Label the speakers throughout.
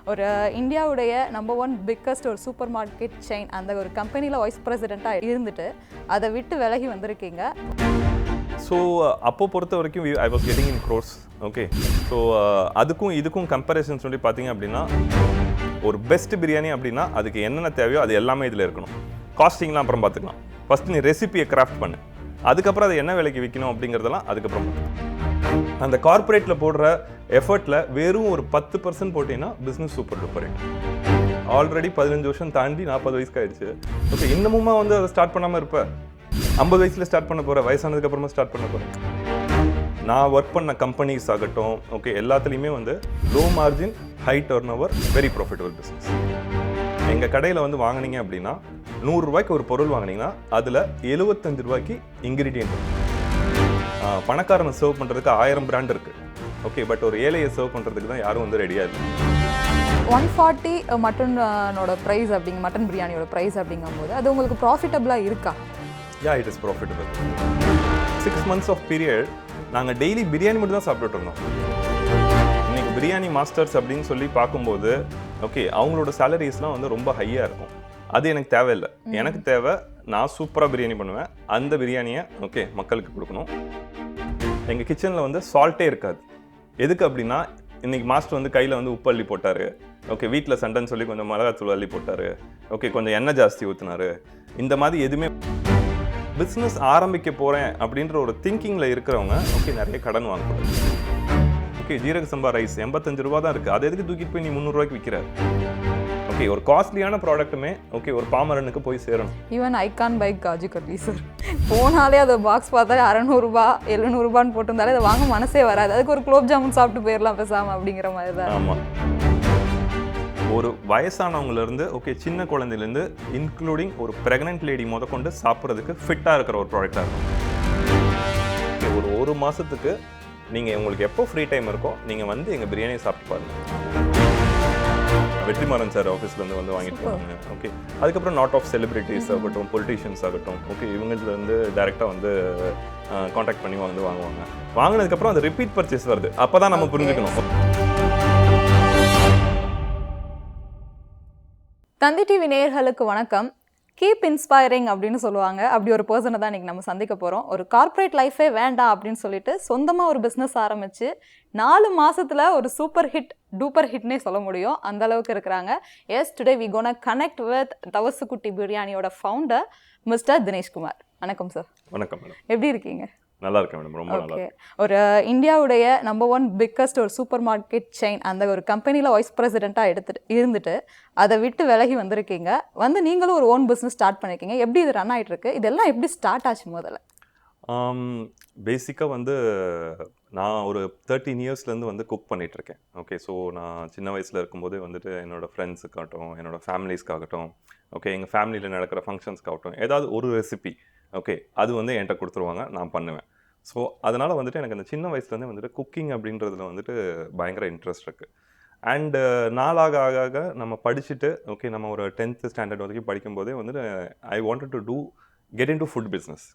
Speaker 1: ஒரு இந்தியாவுடைய number 1 biggest ஒரு சூப்பர் மார்க்கெட் செயின் அந்த ஒரு கம்பெனியில் வைஸ் பிரசிடெண்ட்டாக இருந்துட்டு அதை விட்டு விலகி வந்திருக்கீங்க.
Speaker 2: ஸோ அப்போ பொறுத்த வரைக்கும் I was getting in crores. Okay, so அதுக்கும் இதுக்கும் கம்பேரிசன் சொல்லி பார்த்தீங்க அப்படின்னா, ஒரு பெஸ்ட் பிரியாணி அப்படின்னா அதுக்கு என்னென்ன தேவையோ அது எல்லாமே இதில் இருக்கணும். காஸ்டிங்லாம் அப்புறம் பார்த்துக்கலாம். ஃபஸ்ட்டு நீ ரெசிபியை கிராஃப்ட் பண்ணு, அதுக்கப்புறம் அதை என்ன விலைக்கு விற்கணும் அப்படிங்கிறதெல்லாம் அதுக்கப்புறம் அந்த கார்பரேட்டில் போடுற எஃபர்ட்டில் வெறும் ஒரு 10% போட்டிங்கன்னா பிஸ்னஸ் சூப்பர் டூப்பர். ஆல்ரெடி 15 வருஷம் தாண்டி 40 வயசுக்கு ஆயிடுச்சு. ஓகே, இன்னமுமா வந்து அதை ஸ்டார்ட் பண்ணாமல் இருப்பேன். 50 வயசில் ஸ்டார்ட் பண்ண போகிறேன், வயசானதுக்கப்புறமா ஸ்டார்ட் பண்ண போகிறேன். நான் ஒர்க் பண்ண கம்பெனிஸ் ஆகட்டும், ஓகே, எல்லாத்துலேயுமே வந்து low margin high turn over very profitable business. எங்கள் கடையில் வந்து வாங்கினீங்க அப்படின்னா 100 ரூபாய்க்கு ஒரு பொருள் வாங்கினீங்கன்னா அதில் 75 ரூபாய்க்கு இன்க்ரீடியன்ட் இருக்குது. பணக்காரனை சர்வ் பண்ணுறதுக்கு 1000 பிராண்ட் இருக்குது. ஓகே, பட் ஒரு ஏழையை சர்வ் பண்ணுறதுக்கு தான் யாரும் வந்து ரெடியாக இல்லை.
Speaker 1: 140 மட்டனோட ப்ரைஸ் அப்படிங்க, மட்டன் பிரியாணியோட ப்ரைஸ் அப்படிங்கும்போது அது உங்களுக்கு ப்ராஃபிட்டபுளாக இருக்கா?
Speaker 2: Yeah, it is profitable. 6 months of period நாங்கள் டெய்லி பிரியாணி மட்டும் தான் சாப்பிட்டுட்டு இருந்தோம். இன்னைக்கு பிரியாணி மாஸ்டர்ஸ் அப்படின்னு சொல்லி பார்க்கும்போது ஓகே, அவங்களோட சேலரிஸ்லாம் வந்து ரொம்ப ஹையாக இருக்கும். அது எனக்கு தேவையில்லை. எனக்கு தேவை, நான் சூப்பராக பிரியாணி பண்ணுவேன், அந்த பிரியாணியை ஓகே மக்களுக்கு கொடுக்கணும். எங்கள் கிச்சனில் வந்து சால்ட்டே இருக்காது. எதுக்கு அப்படின்னா, இன்றைக்கி மாஸ்டர் வந்து கையில் வந்து உப்பு அள்ளி போட்டார், ஓகே, வீட்டில் சண்டைன்னு சொல்லி கொஞ்சம் மிளகாத்தூள் அள்ளி போட்டார், ஓகே, கொஞ்சம் எண்ணெய் ஜாஸ்தி ஊற்றினார். இந்த மாதிரி எதுவுமே பிஸ்னஸ் ஆரம்பிக்க போகிறேன் அப்படின்ற ஒரு திங்கிங்கில் இருக்கிறவங்க ஓகே நிறைய கடன் வாங்கக்கூடாது. ஓகே, ஜீரக சம்பா ரைஸ் 85 ரூபா தான் இருக்குது, அது எதுக்கு தூக்கிட்டு போய் நீ 300 ரூபாய்க்கு விற்கிற? ஓகே, ஒரு காஸ்ட்லியான ப்ராடக்ட்டுமே ஓகே ஒரு பாமரனுக்கு போய் சேரணும்.
Speaker 1: Even icon bike kaju katli sir போனாலே அதை பாக்ஸ் பார்த்தாலே 600 ரூபா 700 ரூபான்னு போட்டிருந்தாலே அதை வாங்க மனசே வராது. அதுக்கு ஒரு குலோப் ஜாமுன் சாப்பிட்டு போயிடலாம் பேசாமல் அப்படிங்கிற மாதிரி தான்.
Speaker 2: ஆமாம், ஒரு வயசானவங்கலேருந்து ஓகே சின்ன குழந்தையிலேருந்து இன்க்ளூடிங் ஒரு ப்ரெக்னென்ட் லேடி முதற்கொண்டு சாப்பிட்றதுக்கு ஃபிட்டாக இருக்கிற ஒரு ப்ராடக்டாக இருக்கும். ஒரு மாதத்துக்கு நீங்கள் உங்களுக்கு எப்போ ஃப்ரீ டைம் இருக்கோ நீங்கள் வந்து எங்கள் பிரியாணியை சாப்பிட்டு பாருங்கள். வெற்றிமாறன் சார் ஆஃபீஸ்லேருந்து வந்து வாங்கிட்டு போவாங்க. ஓகே, அதுக்கப்புறம் நாட் ஆஃப் செலிபிரிட்டிஸ் ஆகட்டும், பொலிட்டீஷியன்ஸ் ஆகட்டும், ஓகே, இவங்கள்ட்ட வந்து டைரெக்டாக வந்து காண்டாக்ட் பண்ணி வந்து வாங்குவாங்க. வாங்கினதுக்கப்புறம் அது ரிப்பீட் பர்ச்சேஸ் வருது. அப்போ தான் நம்ம புரிஞ்சுக்கணும்.
Speaker 1: தந்தி டிவி நேயர்களுக்கு வணக்கம். கீப் இன்ஸ்பைரிங் அப்படின்னு சொல்லுவாங்க. அப்படி ஒரு பர்சனை தான் இன்றைக்கி நம்ம சந்திக்க போகிறோம். ஒரு கார்ப்பரேட் லைஃபே வேண்டாம் அப்படின்னு சொல்லிட்டு சொந்தமாக ஒரு பிஸ்னஸ் ஆரம்பித்து 4 மாதத்தில் ஒரு சூப்பர் ஹிட் டூப்பர் ஹிட்னே சொல்ல முடியும், அந்த அளவுக்கு இருக்கிறாங்க. Yes, today we gonna connect with Thavasukutti பிரியாணியோட ஃபவுண்டர் மிஸ்டர் தினேஷ்குமார். வணக்கம் சார்.
Speaker 2: வணக்கம் மேடம்,
Speaker 1: எப்படி இருக்கீங்க?
Speaker 2: நல்லா இருக்கேன் மேடம், ரொம்ப நல்லா.
Speaker 1: ஒரு இந்தியாவுடைய நம்பர் 1 பிக்கஸ்ட் ஒரு சூப்பர் மார்க்கெட் செயின் அந்த ஒரு கம்பெனியில் வைஸ் பிரசிடெண்ட்டாக இருந்துட்டு அதை விட்டு விலகி வந்திருக்கீங்க. வந்து நீங்களும் ஒரு ஓன் பிஸ்னஸ் ஸ்டார்ட் பண்ணியிருக்கீங்க. எப்படி இது ரன் ஆகிட்டு இருக்கு? இதெல்லாம் எப்படி ஸ்டார்ட் ஆச்சு முதல்ல?
Speaker 2: பேசிக்காக வந்து நான் ஒரு 13 இயர்ஸ்லேருந்து வந்து குக் பண்ணிகிட்ருக்கேன். ஓகே, ஸோ நான் சின்ன வயசில் இருக்கும்போதே வந்துட்டு என்னோடய ஃப்ரெண்ட்ஸுக்காகட்டும், என்னோடய ஃபேமிலிஸ்க்காகட்டும், ஓகே, எங்கள் ஃபேமிலியில் நடக்கிற ஃபங்க்ஷன்ஸ்க்காகட்டும் ஏதாவது ஒரு ரெசிபி ஓகே அது வந்து என்கிட்ட கொடுத்துருவாங்க, நான் பண்ணுவேன். ஸோ அதனால் வந்துட்டு எனக்கு அந்த சின்ன வயசுலேருந்தே வந்துட்டு குக்கிங் அப்படின்றதுல வந்துட்டு பயங்கர இன்ட்ரெஸ்ட் இருக்குது. அண்டு நாளாக ஆக நம்ம படிச்சுட்டு ஓகே நம்ம ஒரு 10th ஸ்டாண்டர்ட் வரைக்கும் படிக்கும்போதே வந்துட்டு ஐ wanted to get in to food business.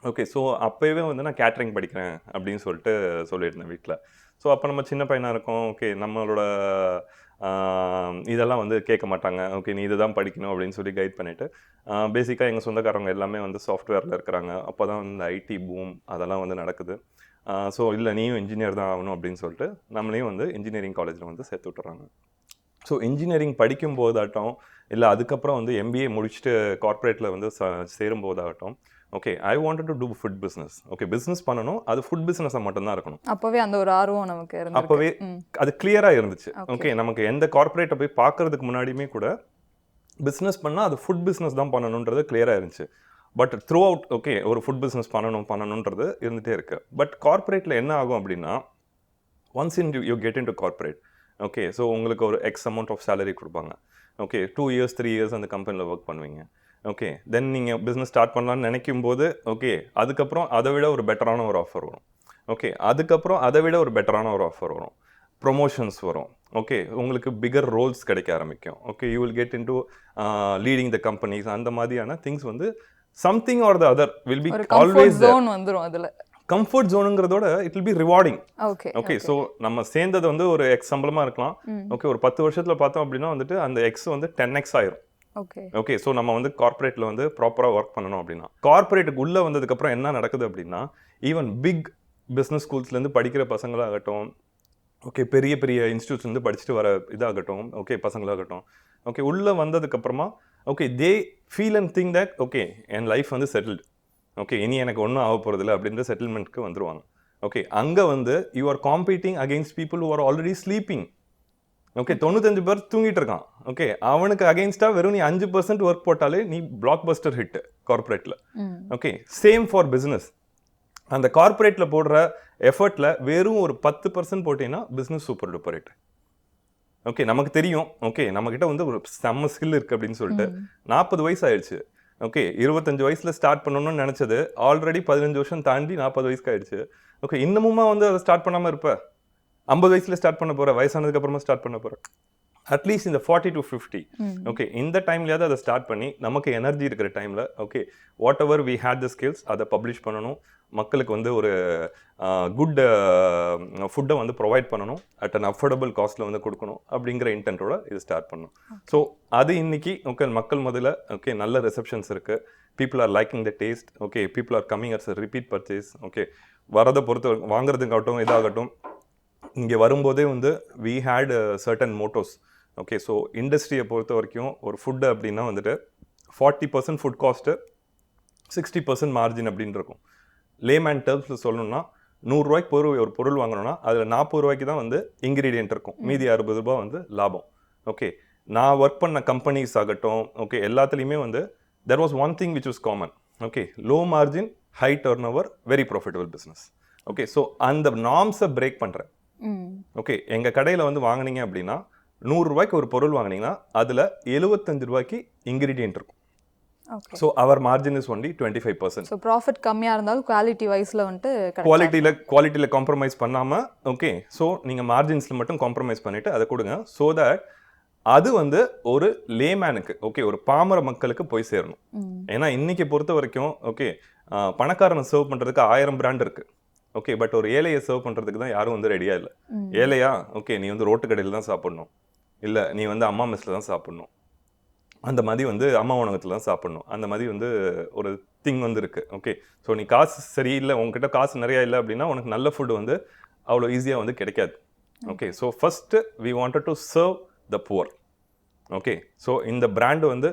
Speaker 2: Okay, so அப்போவே வந்து நான் கேட்ரிங் படிக்கிறேன் அப்படின்னு சொல்லிட்டு சொல்லியிருந்தேன் வீட்டில். ஸோ அப்போ நம்ம சின்ன பையனாக இருக்கோம். ஓகே, நம்மளோட இதெல்லாம் வந்து கேட்க மாட்டாங்க. ஓகே, நீ இதுதான் படிக்கணும் அப்படின்னு சொல்லி கைட் பண்ணிவிட்டு பேசிக்காக எங்கள் சொந்தக்காரங்க எல்லாமே வந்து சாஃப்ட்வேரில் இருக்கிறாங்க. அப்போ தான் வந்து இந்த ஐடி பூம் அதெல்லாம் வந்து நடக்குது. ஸோ இல்லை நீயும் இன்ஜினியர் தான் ஆகணும் அப்படின்னு சொல்லிட்டு நம்மளையும் வந்து இன்ஜினியரிங் காலேஜில் வந்து சேர்த்து விட்டுறாங்க. ஸோ இன்ஜினியரிங் படிக்கும்போதாகட்டும், இல்லை அதுக்கப்புறம் வந்து MBA முடிச்சுட்டு கார்ப்பரேட்டில் வந்து சேரும்போதாகட்டும், okay I wanted to do food business. Okay, business பண்ணணும், அது ஃபுட் பிஸ்னஸாக மட்டும்தான் இருக்கணும்.
Speaker 1: அப்போவே அந்த ஒரு ஆர்வம் நமக்கு இருந்துச்சு.
Speaker 2: அப்போவே அது கிளியராக இருந்துச்சு. ஓகே, நமக்கு எந்த கார்ப்பரேட்டை போய் பார்க்கறதுக்கு முன்னாடியுமே கூட பிஸ்னஸ் பண்ணால் அது ஃபுட் பிஸ்னஸ் தான் பண்ணணுன்றது கிளியராக இருந்துச்சு. பட் த்ரூ அவுட் ஓகே ஒரு ஃபுட் பிஸ்னஸ் பண்ணணுன்றது இருந்துகிட்டே இருக்குது. பட் கார்ப்பரேட்டில் என்ன ஆகும் அப்படின்னா, once you get in to corporate okay, so உங்களுக்கு ஒரு எக்ஸ் அமௌண்ட் ஆஃப் சேலரி கொடுப்பாங்க. ஓகே, 2 years 3 years அந்த கம்பெனியில் ஒர்க் பண்ணுவீங்க. ஓகே, தென் நீங்கள் பிஸ்னஸ் ஸ்டார்ட் பண்ணலான்னு நினைக்கும் போது ஓகே அதுக்கப்புறம் அதை விட ஒரு பெட்டரான ஒரு ஆஃபர் வரும். ஓகே, அதுக்கப்புறம் அதை விட ஒரு பெட்டரான ஒரு ஆஃபர் வரும், ப்ரொமோஷன்ஸ் வரும். ஓகே, உங்களுக்கு பிகர் ரோல்ஸ் கிடைக்க ஆரம்பிக்கும். Okay, you will get into leading the companies. அந்த மாதிரியான திங்ஸ் வந்து something or the other will be always
Speaker 1: zone வந்துரும். அதில்
Speaker 2: கம்ஃபர்ட் ஜோனுங்கிறதோட it will be rewarding.
Speaker 1: Okay
Speaker 2: okay, so நம்ம சேர்ந்தது வந்து ஒரு எக்ஸ் சம்பளமா இருக்கலாம். ஓகே, ஒரு 10 வருஷத்துல பார்த்தோம் அப்படின்னா வந்துட்டு அந்த எக்ஸ் வந்து 10x ஆயிரும்.
Speaker 1: ஓகே
Speaker 2: ஓகே, ஸோ நம்ம வந்து கார்ப்பரேட்ல வந்து ப்ராப்பராக ஒர்க் பண்ணணும் அப்படின்னா, கார்ப்பரேட்டுக்கு உள்ளே வந்ததுக்கப்புறம் என்ன நடக்குது அப்படின்னா, ஈவன் பிக் பிஸ்னஸ் ஸ்கூல்ஸ்லேருந்து படிக்கிற பசங்களாகட்டும், ஓகே, பெரிய பெரிய இன்ஸ்டியூட்ஸ்லேருந்து படிச்சுட்டு வர இதாகட்டும், ஓகே, பசங்களாகட்டும், ஓகே, உள்ளே வந்ததுக்கப்புறமா okay they feel and think that okay N life வந்து செட்டில்டு, ஓகே, இனி எனக்கு ஒன்றும் ஆக போகிறதில்ல அப்படின்ற செட்டில்மெண்ட்க்கு வந்துருவாங்க. ஓகே, அங்கே வந்து you are competing against people who are already sleeping. Okay, 95 பேர் தூங்கிட்டு இருக்கான். ஓகே, அவனுக்கு அகெயின்ஸ்டா வெறும் நீ 5% ஒர்க் போட்டாலே நீ பிளாக் பஸ்டர் ஹிட் கார்ப்பரேட்ல. Okay, same for business. அந்த கார்ப்பரேட்ல போடுற எஃபர்ட்ல வெறும் ஒரு 10% போட்டீங்கன்னா business super duper hit. Okay, நமக்கு தெரியும். ஓகே, நம்மக்கிட்ட வந்து ஒரு செம்ம ஸ்கில் இருக்கு அப்படின்னு சொல்லிட்டு 40 வயசு ஆயிடுச்சு. ஓகே, 25 வயசுல ஸ்டார்ட் பண்ணணும்னு நினைச்சது ஆல்ரெடி 15 வருஷம் தாண்டி 40 வயசுக்கு ஆயிடுச்சு. ஓகே, இன்னமுமா வந்து அதை ஸ்டார்ட் பண்ணாம இருப்ப? 50 வயசுல ஸ்டார்ட் பண்ண போற, வயசானதுக்கு அப்புறமா ஸ்டார்ட் பண்ண போற, அட்லீஸ்ட் இந்த 40 to 50 ஓகே இந்த டைம்லயாவது அதை ஸ்டார்ட் பண்ணி நமக்கு எனர்ஜி இருக்கிற டைம்ல okay whatever we had the skills அதை பப்ளிஷ் பண்ணணும், மக்களுக்கு வந்து ஒரு குட் ஃபுட்டை வந்து ப்ரொவைட் பண்ணணும், அட் அன் அஃபோர்டபுள் காஸ்ட்ல வந்து கொடுக்கணும் அப்படிங்கிற இன்டென்ட்டோட இது ஸ்டார்ட் பண்ணணும். ஸோ அது இன்னைக்கு ஓகே மக்கள் முதல்ல ஓகே நல்ல ரிசப்ஷன்ஸ் இருக்கு, people are liking the taste, okay people are coming as repeat purchase. Okay, வரதை பொறுத்த வாங்குறதுக்காகட்டும் இதாகட்டும், இங்கே வரும்போதே வந்து we had certain mottos. Okay, so இண்டஸ்ட்ரியை பொறுத்த வரைக்கும் ஒரு ஃபுட்டு அப்படின்னா வந்துட்டு 40% ஃபுட் காஸ்ட்டு, 60% மார்ஜின் அப்படின்னு இருக்கும். லேமேன் டேர்ம்ஸில் சொல்லணும்னா 100 ரூபாய்க்கு ஒரு பொருள் வாங்கணும்னா அதில் 40 ரூபாய்க்கு தான் வந்து இன்க்ரீடியன்ட் இருக்கும், மீதி 60 ரூபாய் வந்து லாபம். ஓகே, நான் ஒர்க் பண்ண கம்பெனிஸ் ஆகட்டும் ஓகே எல்லாத்துலேயுமே வந்து there was one thing which was common. Okay, low margin high turn over very profitable business. Okay, so அந்த நார்ம்ஸை பிரேக் பண்ணுறேன். ஓகே, எங்கள் கடையில் வந்து வாங்கினீங்க அப்படின்னா 100 ரூபாய்க்கு ஒரு பொருள் வாங்கினீங்கன்னா அதில் 75 ரூபாய்க்கு இன்க்ரீடியன்ட் இருக்கும். So their margin is only 25%.
Speaker 1: So profit கம்மியாக இருந்தாலும் குவாலிட்டி வைஸில் வந்துட்டு
Speaker 2: குவாலிட்டியில் காம்ப்ரமைஸ் பண்ணாமல் ஓகே ஸோ நீங்கள் மார்ஜின்ஸில் மட்டும் காம்ப்ரமைஸ் பண்ணிவிட்டு அதை கொடுங்க. ஸோ தட் அது வந்து ஒரு லேமேனுக்கு ஓகே ஒரு பாமர மக்களுக்கு போய் சேரணும். ஏன்னா இன்னைக்கு பொறுத்த வரைக்கும் ஓகே பணக்காரனை சர்வ் பண்ணுறதுக்கு 1000 பிராண்ட் இருக்குது. ஓகே, பட் ஒரு ஏழையை சர்வ் பண்ணுறதுக்கு தான் யாரும் வந்து ரெடியாக இல்லை. ஏழையா ஓகே நீ வந்து ரோட்டு கடையில் தான் சாப்பிட்ணும், இல்லை நீ வந்து அம்மா மெஸ்ஸில் தான் சாப்பிட்ணும், அந்த மாதிரி வந்து அம்மா உணவகத்தில் தான் சாப்பிட்ணும், அந்த மாதிரி வந்து ஒரு திங் வந்து இருக்குது. ஓகே, ஸோ நீ காசு சரியில்லை, உங்ககிட்ட காசு நிறையா இல்லை அப்படின்னா உனக்கு நல்ல ஃபுட்டு வந்து அவ்வளோ ஈஸியாக வந்து கிடைக்காது. Okay, so first we wanted to serve the poor. Okay, so இந்த பிராண்டு வந்து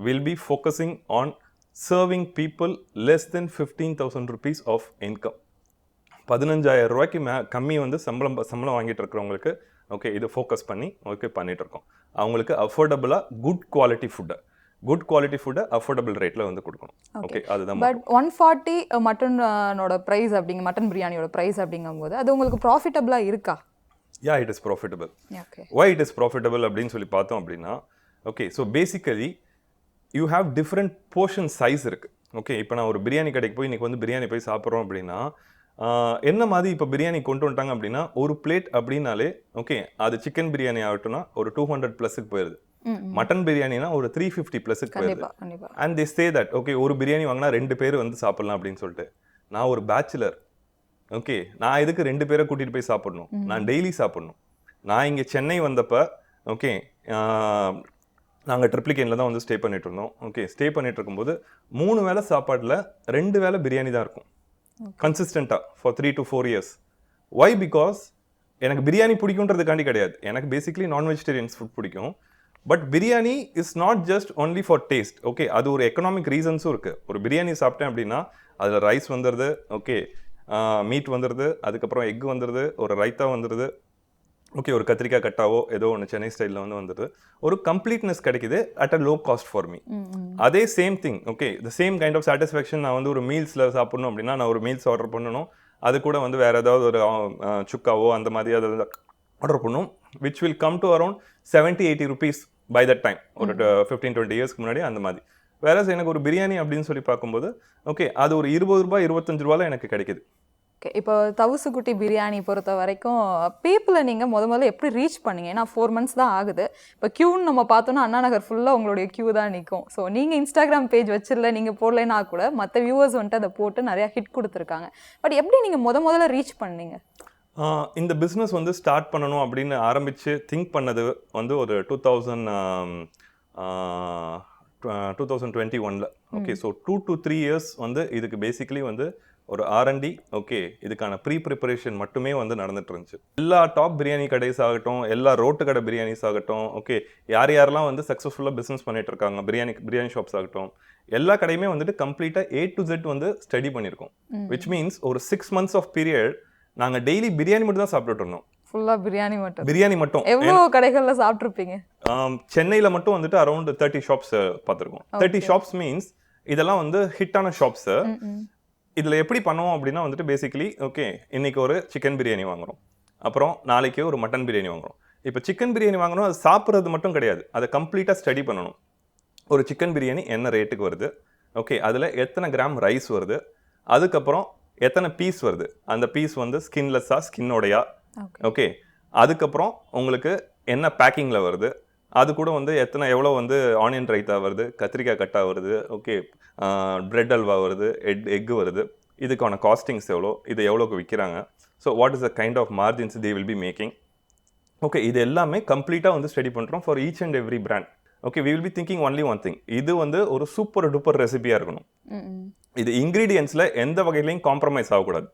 Speaker 2: will be focusing on serving people less than 15,000 rupees of income. 15,000 ரூபாய்க்கு கம்மி வந்து சம்பளம் வாங்கிட்டு இருக்கிறவங்களுக்கு ஓகே இது ஃபோக்கஸ் பண்ணி ஓகே பண்ணிட்டு இருக்கோம். அவங்களுக்கு அஃபோர்டபுளாக குட் குவாலிட்டி ஃபுட்டை அஃபோர்டபுள் ரேட்டில் வந்து கொடுக்கணும். ஓகே, அதுதான்.
Speaker 1: பட் 140 மட்டனோட ப்ரைஸ் அப்படிங்க, மட்டன் பிரியாணியோட ப்ரைஸ் அப்படிங்கும்போது அது உங்களுக்கு ப்ராஃபிட்டபுளாக இருக்கா?
Speaker 2: Yeah, it is profitable. Why it is profitable அப்படின்னு சொல்லி பார்த்தோம் அப்படின்னா okay so basically you have different portion size இருக்குது. ஓகே, இப்போ நான் ஒரு பிரியாணி கடைக்கு போய் இன்றைக்கி வந்து பிரியாணி போய் சாப்பிட்றோம் அப்படின்னா என்ன மாதிரி இப்போ பிரியாணி கொண்டு வந்துட்டாங்க அப்படின்னா ஒரு பிளேட் அப்படின்னாலே ஓகே அது சிக்கன் பிரியாணி ஆகட்டும்னா ஒரு 200+ போயிடுது, மட்டன் பிரியாணினா ஒரு 350+ போயிடுது. And they say that okay ஒரு பிரியாணி வாங்கினா 2 பேர் வந்து சாப்பிட்லாம் அப்படின்னு சொல்லிட்டு. நான் ஒரு பேச்சுலர், ஓகே நான் எதுக்கு 2 பேரை கூட்டிகிட்டு போய் சாப்பிடணும், நான் டெய்லி சாப்பிடணும். நான் இங்கே சென்னை வந்தப்போ ஓகே நாங்கள் ட்ரிப்ளிகேனில் தான் வந்து ஸ்டே பண்ணிட்டு இருந்தோம். ஓகே, ஸ்டே பண்ணிட்டு இருக்கும்போது 3 வேளை சாப்பாடில் 2 வேளை பிரியாணி தான் இருக்கும் கன்சிஸ்டண்ட்டாக for 3 to 4 years. Why? Because எனக்கு பிரியாணி பிடிக்குன்றதுக்காண்டி கிடையாது, எனக்கு பேசிக்லி நான் வெஜிடேரியன்ஸ் ஃபுட் பிடிக்கும். But biryani is not just only for taste. Okay, அது ஒரு எக்கனாமிக் ரீசன்ஸும் இருக்குது. ஒரு பிரியாணி சாப்பிட்டேன் அப்படின்னா அதில் ரைஸ் வந்துடுது, ஓகே மீட் வந்துடுது, அதுக்கப்புறம் எக் வந்துடுது, ஒரு ரைத்தா வந்துடுது, ஓகே ஒரு கத்திரிக்காய் கட்டாவோ ஏதோ ஒன்று சென்னை ஸ்டைலில் வந்து வந்துடுது, ஒரு கம்ப்ளீட்னஸ் கிடைக்குது at a low cost for me. அதே same thing okay the same kind of satisfaction நான் வந்து ஒரு மீல்ஸில் சாப்பிடணும் அப்படின்னா நான் ஒரு மீல்ஸ் ஆர்டர் பண்ணணும், அது கூட வந்து வேறு ஏதாவது ஒரு சுக்காவோ அந்த மாதிரி அதை ஆர்டர் பண்ணணும், which will come to around 70-80 rupees by that time, ஒரு 15-20 இயர்ஸ்க்கு முன்னாடி அந்த மாதிரி. வேற எனக்கு ஒரு பிரியாணி அப்படின்னு சொல்லி பார்க்கும்போது ஓகே அது ஒரு 20 ரூபாய் 25 ரூபாயில் எனக்கு கிடைக்குது.
Speaker 1: ஓகே, இப்போ தவுசுக்குட்டி பிரியாணி பொறுத்த வரைக்கும் பீப்புளை நீங்கள் முதல்ல எப்படி ரீச் பண்ணீங்க? ஏன்னா 4 months தான் ஆகுது. இப்போ க்யூன்னு நம்ம பார்த்தோன்னா அண்ணா நகர் ஃபுல்லாக உங்களுடைய க்யூ தான் நிற்கும். ஸோ நீங்கள் இன்ஸ்டாகிராம் பேஜ் வச்சிடல, நீங்கள் போடலைன்னா கூட மற்ற வியூவர்ஸ் வந்துட்டு அதை போட்டு நிறையா ஹிட் கொடுத்துருக்காங்க. பட் எப்படி நீங்கள் முதல்ல ரீச் பண்ணீங்க?
Speaker 2: இந்த பிஸ்னஸ் வந்து ஸ்டார்ட் பண்ணணும் அப்படின்னு ஆரம்பித்து திங்க் பண்ணது வந்து ஒரு 2021. ஓகே, ஸோ 2 to 3 years வந்து இதுக்கு பேசிக்கலி வந்து ஒரு R&D, ஓகே, இதுக்கான ப்ரிப்பரேஷன் மட்டுமே வந்து நடந்துட்டு இருந்துச்சு. எல்லா டாப் பிரியாணி கடைஸ் ஆகட்டும், எல்லா ரோட்டு கடை பிரியாணிஸ் ஆகட்டும், ஓகே, யாரெல்லாம் வந்து சக்ஸஸ்ஃபுல்லாக பிஸ்னஸ் பண்ணிட்டு இருக்காங்க, பிரியாணி ஷாப்ஸ் ஆகட்டும், எல்லா கடையுமே வந்துட்டு கம்ப்ளீட்டாக A to Z வந்து ஸ்டடி பண்ணியிருக்கோம். விச் மீன்ஸ் ஒரு 6 months ஆஃப் பீரியட் நாங்கள் டெய்லி பிரியாணி மட்டும் தான் சாப்பிட்டுட்டு இருந்தோம்.
Speaker 1: ஃபுல்லாக பிரியாணி மட்டும்.
Speaker 2: எவ்வளோ
Speaker 1: எவ்வளோ கடைகளில் சாப்பிட்ருப்பீங்க?
Speaker 2: சென்னையில் மட்டும் வந்துட்டு அரௌண்ட் 30 ஷாப்ஸ் பார்த்துருக்கோம். 30 ஷாப்ஸ் மீன்ஸ் இதெல்லாம் வந்து ஹிட்டான ஷாப்ஸு. இதில் எப்படி பண்ணுவோம் அப்படின்னா வந்துட்டு பேசிக்கலி ஓகே, இன்னைக்கு ஒரு சிக்கன் பிரியாணி வாங்குகிறோம், அப்புறம் நாளைக்கு ஒரு மட்டன் பிரியாணி வாங்குகிறோம். இப்போ சிக்கன் பிரியாணி வாங்கணும், அது சாப்பிட்றது மட்டும் கிடையாது, அதை கம்ப்ளீட்டாக ஸ்டடி பண்ணணும். ஒரு சிக்கன் பிரியாணி என்ன ரேட்டுக்கு வருது, ஓகே, அதில் எத்தனை கிராம் ரைஸ் வருது, அதுக்கப்புறம் எத்தனை பீஸ் வருது, அந்த பீஸ் வந்து ஸ்கின்லெஸ்ஸாக ஸ்கின்னோடையா, ஓகே, அதுக்கப்புறம் உங்களுக்கு என்ன பேக்கிங்கில் வருது, அது கூட வந்து எவ்வளோ வந்து ஆனியன் ரைத்தா வருது, கத்திரிக்காய் கட்டா வருது, ஓகே, பிரெட் அல்வா வருது, எக்கு வருது, இதுக்கான காஸ்டிங்ஸ் எவ்வளோ, இது எவ்வளோக்கு விற்கிறாங்க, so what is the kind of margins they will be making. Okay, இது எல்லாமே கம்ப்ளீட்டாக வந்து ஸ்டடி பண்ணுறோம் for each and every brand. Okay, we will be thinking only one thing, இது வந்து ஒரு சூப்பர் டூப்பர் ரெசிபியாக இருக்கணும். இது இன்க்ரீடியன்ஸில் எந்த வகையிலையும் காம்ப்ரமைஸ் ஆகக்கூடாது.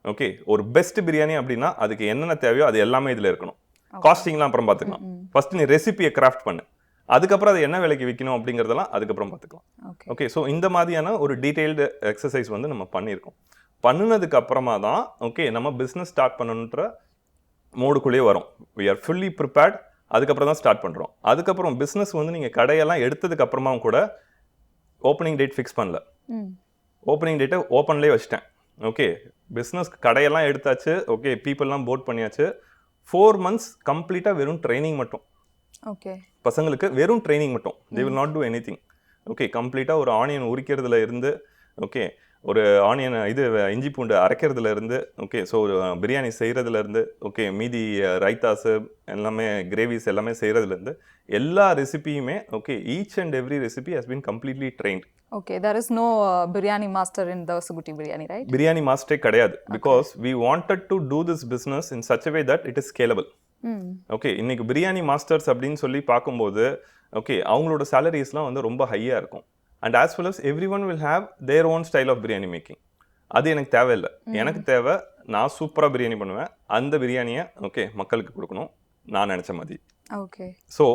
Speaker 2: ஓகே, ஒரு பெஸ்ட் பிரியாணி அப்படின்னா அதுக்கு என்னென்ன தேவையோ அது எல்லாமே இதில் இருக்கணும். காஸ்டிங்லாம் அப்புறம் பார்த்துக்கலாம். ஃபர்ஸ்ட் நீ ரெசிபியை கிராஃப்ட் பண்ணு, அதுக்கப்புறம் அது என்ன விலைக்கு விற்கணும் அப்படிங்கிறதெல்லாம் அதுக்கப்புறம் பார்த்துக்கலாம்.
Speaker 1: ஓகே,
Speaker 2: ஸோ இந்த மாதிரியான ஒரு டீட்டெயில்டு எக்ஸசைஸ் வந்து நம்ம பண்ணியிருக்கோம். பண்ணினதுக்கு அப்புறமா தான் ஓகே நம்ம பிஸ்னஸ் ஸ்டார்ட் பண்ணணுன்ற மோடுக்குள்ளேயே வரும். We are fully prepared. அதுக்கப்புறம் தான் ஸ்டார்ட் பண்ணுறோம். அதுக்கப்புறம் பிஸ்னஸ் வந்து நீங்கள் கடையெல்லாம் எடுத்ததுக்கு அப்புறமா கூட ஓப்பனிங் டேட் ஃபிக்ஸ் பண்ணல. ஓப்பனிங் டேட்டை ஓப்பன்லேயே வச்சுட்டேன். ஓகே, பிஸ்னஸ் கடையெல்லாம் எடுத்தாச்சு, ஓகே, பீப்புளெலாம் போட் பண்ணியாச்சு. 4 months கம்ப்ளீட்டாக வெறும் ட்ரைனிங் மட்டும். ஓகே, பசங்களுக்கு வெறும் ட்ரைனிங் மட்டும். They will not two anything. Okay, கம்ப்ளீட்டாக ஒரு ஆனியன் உரிக்கிறதுல இருந்து, ஓகே, ஒரு ஆனியன் இஞ்சி பூண்டு அரைக்கிறதுல இருந்து, ஓகே, ஸோ ஒரு பிரியாணி செய்கிறதுல இருந்து, ஓகே, மீதி ரைத்தாஸு எல்லாமே கிரேவிஸ் எல்லாமே செய்கிறதுலேருந்து எல்லா ரெசிபியுமே, okay, each and every recipe has been completely trained.
Speaker 1: Okay, there is no biryani master in Thavasukutti biryani, right?
Speaker 2: Biryani மாஸ்டரே கிடையாது. Because we wanted to do this business in such a way that it is scalable. Okay, இன்னைக்கு biryani masters அப்படின்னு சொல்லி பார்க்கும்போது, okay, அவங்களோட சேலரிஸ்லாம் வந்து ரொம்ப ஹையாக இருக்கும். And as well as everyone will have their own style of biryani making. அது எனக்கு தேவையில்லை. எனக்கு தேவை, நான் சூப்பராக பிரியாணி பண்ணுவேன், அந்த பிரியாணியை ஓகே மக்களுக்கு கொடுக்கணும் நான் நினச்ச மாதிரி. ஓகே, ஸோ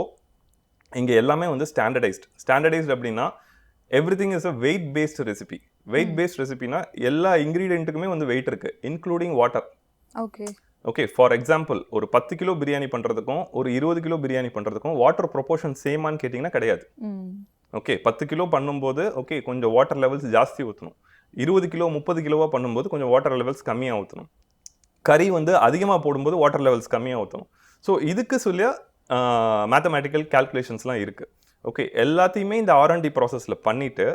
Speaker 2: இங்கே எல்லாமே வந்து ஸ்டாண்டர்டைஸ்ட் அப்படின்னா everything is a weight based recipe. Weight based ரெசிபினா எல்லா இன்க்ரீடியண்ட்டுக்குமே வந்து வெயிட் இருக்கு, including water. Okay, okay, for example ஒரு 10 கிலோ பிரியாணி பண்ணுறதுக்கும் ஒரு 20 கிலோ பிரியாணி பண்ணுறதுக்கும் வாட்டர் ப்ரொபோர்ஷன் சேமான்னு கேட்டிங்கன்னா கிடையாது. ஓகே, 10 கிலோ பண்ணும்போது ஓகே கொஞ்சம் வாட்டர் லெவல்ஸ் ஜாஸ்தி ஊற்றணும். 20 கிலோ 30 கிலோவாக பண்ணும்போது கொஞ்சம் வாட்டர் லெவல்ஸ் கம்மியாக ஊற்றணும். கறி வந்து அதிகமாக போடும்போது வாட்டர் லெவல்ஸ் கம்மியாக ஊற்றணும். ஸோ இதுக்கு சொல்லிய மேத்தமேட்டிக்கல் கேல்குலேஷன்ஸ்லாம் இருக்குது. ஓகே, எல்லாத்தையுமே இந்த R&D ப்ராசஸில் பண்ணிவிட்டு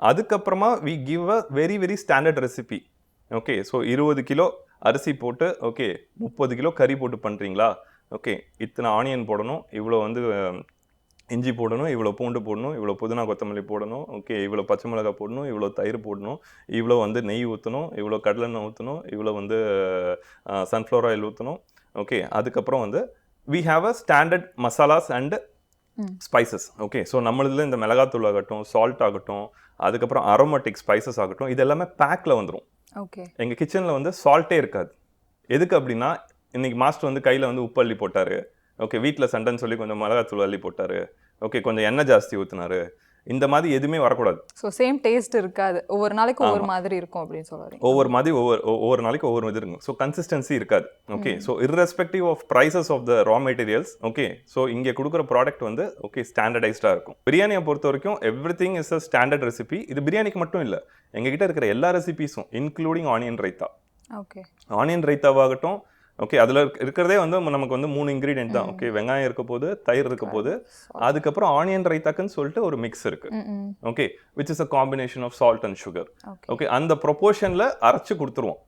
Speaker 2: அதுக்கப்புறமா we give a very very standard recipe. Okay, so 20 kilo அரிசி போட்டு ஓகே 30 கிலோ கறி போட்டு பண்ணுறீங்களா, ஓகே இத்தனை ஆனியன் போடணும், இவ்வளோ வந்து இஞ்சி போடணும், இவ்வளோ பூண்டு போடணும், இவ்வளோ புதினா கொத்தமல்லி போடணும், ஓகே இவ்வளோ பச்சை மிளகாய் போடணும், இவ்வளோ தயிர் போடணும், இவ்வளோ வந்து நெய் ஊற்றணும், இவ்வளோ கடலெண்ணெய் ஊற்றணும், இவ்வளோ வந்து சன்ஃப்ளவர் ஆயில் ஊற்றணும். ஓகே, அதுக்கப்புறம் வந்து we have a standard masalas and spices. Okay, so நம்மளதில் இந்த மிளகாத்தூள் ஆகட்டும், சால்ட் ஆகட்டும், அதுக்கப்புறம் அரோமேட்டிக் ஸ்பைசஸ் ஆகட்டும், இது எல்லாமே பேக்கில் வந்துடும். ஓகே, எங்கள் கிச்சனில் வந்து சால்ட்டே இருக்காது. எதுக்கு அப்படின்னா இன்றைக்கி மாஸ்டர் வந்து கையில் வந்து உப்பு அள்ளி போட்டார், ஓகே வீட்டில் சண்டைன்னு சொல்லி கொஞ்சம் மிளகாத்தூள் அள்ளி போட்டார், ஓகே கொஞ்சம் எண்ணெய் ஜாஸ்தி ஊற்றினாரு, இந்த மாதிரி எதுவுமே வரக்கூடாது.
Speaker 1: ஸோ சேம் டேஸ்ட் இருக்காது, ஒவ்வொரு நாளைக்கு ஒவ்வொரு மாதிரி இருக்கும் அப்படின்னு சொல்லுவாங்க.
Speaker 2: ஒவ்வொரு மாதிரி ஒவ்வொரு நாளைக்கு ஒவ்வொரு இது இருக்கும். ஸோ கன்சிஸ்டன்சி இருக்காது. Okay, so irrespective of prices of the raw materials, okay so இங்கே கொடுக்குற ப்ராடக்ட் வந்து ஓகே ஸ்டாண்டர்டைஸ்டாக இருக்கும். பிரியாணியை பொறுத்த வரைக்கும் everything is a standard recipe. இது பிரியாணிக்கு மட்டும் இல்லை, எங்ககிட்ட இருக்கிற எல்லா ரெசிபீஸும் including onion raita. Okay, onion ரைத்தாவாகட்டும், ஓகே அதில் இருக்கிறதே வந்து நமக்கு வந்து 3 இன்க்ரீடியன்ட் தான். ஓகே, வெங்காயம் இருக்க போது, தயிர் இருக்க போது, அதுக்கப்புறம் ஆனியன் ரைத்தாக்குன்னு சொல்லிட்டு ஒரு மிக்ஸ் இருக்கு. Okay, which is a combination of salt and sugar. Okay, அந்த ப்ரொபோர்ஷனில் அரைச்சு கொடுத்துருவோம்.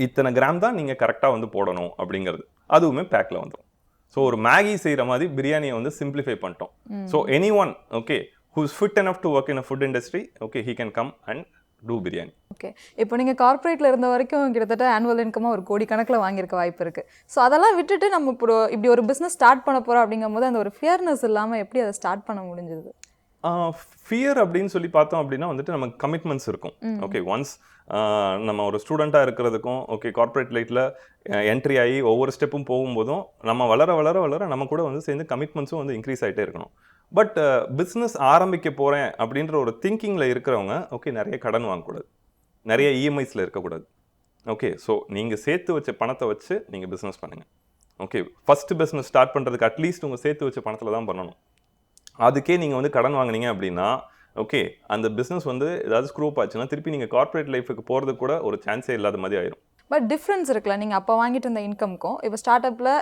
Speaker 2: இத்தனை கிராம் தான் நீங்கள் கரெக்டாக வந்து போடணும் அப்படிங்கிறது அதுவுமே பேக்கில் வந்துடும். ஸோ ஒரு மேகி செய்கிற மாதிரி பிரியாணியை வந்து சிம்பிளிஃபை பண்ணிட்டோம். So any one okay who is fit enough to work in a food industry, okay, he can come and do biryani.
Speaker 1: Okay, இப்போ நீங்கள் கார்ப்பரேட்டில் இருந்த வரைக்கும் கிட்டத்தட்ட ஆனுவல் இன்கமாக ஒரு கோடி கணக்கில் வாங்கியிருக்க வாய்ப்பு இருக்குது. ஸோ அதெல்லாம் விட்டுட்டு நம்ம இப்படி ஒரு பிஸ்னஸ் ஸ்டார்ட் பண்ண போகிறோம் அப்படிங்கும் போது அந்த ஒரு ஃபியர்னஸ் இல்லாமல் எப்படி அதை ஸ்டார்ட் பண்ண முடிஞ்சது?
Speaker 2: ஃபியர் அப்படின்னு சொல்லி பார்த்தோம் அப்படின்னா வந்துட்டு நமக்கு கமிட்மெண்ட்ஸ் இருக்கும். ஓகே, ஒன்ஸ் நம்ம ஒரு ஸ்டூடெண்ட்டாக இருக்கிறதுக்கும் ஓகே கார்ப்பரேட் லைஃப்பில் என்ட்ரி ஆகி ஒவ்வொரு ஸ்டெப்பும் போகும்போதும் நம்ம வளர வளர வளர நம்ம கூட வந்து சேர்ந்து கமிட்மெண்ட்ஸும் வந்து இன்க்ரீஸ் ஆகிட்டே இருக்கணும். பட் பிஸ்னஸ் ஆரம்பிக்க போகிறேன் அப்படின்ற ஒரு திங்கிங்கில் இருக்கிறவங்க ஓகே நிறைய கடன் வாங்கக்கூடாது, நிறைய இஎம்ஐஸில் இருக்கக்கூடாது. ஓகே, ஸோ நீங்கள் சேர்த்து வச்ச பணத்தை வச்சு நீங்கள் பிஸ்னஸ் பண்ணுங்கள். ஓகே, ஃபஸ்ட்டு பிஸ்னஸ் ஸ்டார்ட் பண்ணுறதுக்கு அட்லீஸ்ட் உங்கள் சேர்த்து வச்ச பணத்தில் தான் பண்ணணும். அதுக்கே நீங்கள் வந்து கடன் வாங்கினீங்க அப்படின்னா ஓகே அந்த பிஸ்னஸ் வந்து ஏதாவது ஸ்க்ரூப் ஆச்சுன்னா திருப்பி நீங்கள் கார்ப்பரேட் லைஃபுக்கு போகிறதுக்கு கூட ஒரு சான்ஸே இல்லாத மாதிரி ஆயிரும்.
Speaker 1: பட் டிஃப்ரென்ஸ் இருக்குல்ல, நீங்கள் அப்போ வாங்கிட்டு இருந்த இன்கம்க்கும் இப்போ ஸ்டார்ட் அப்பில்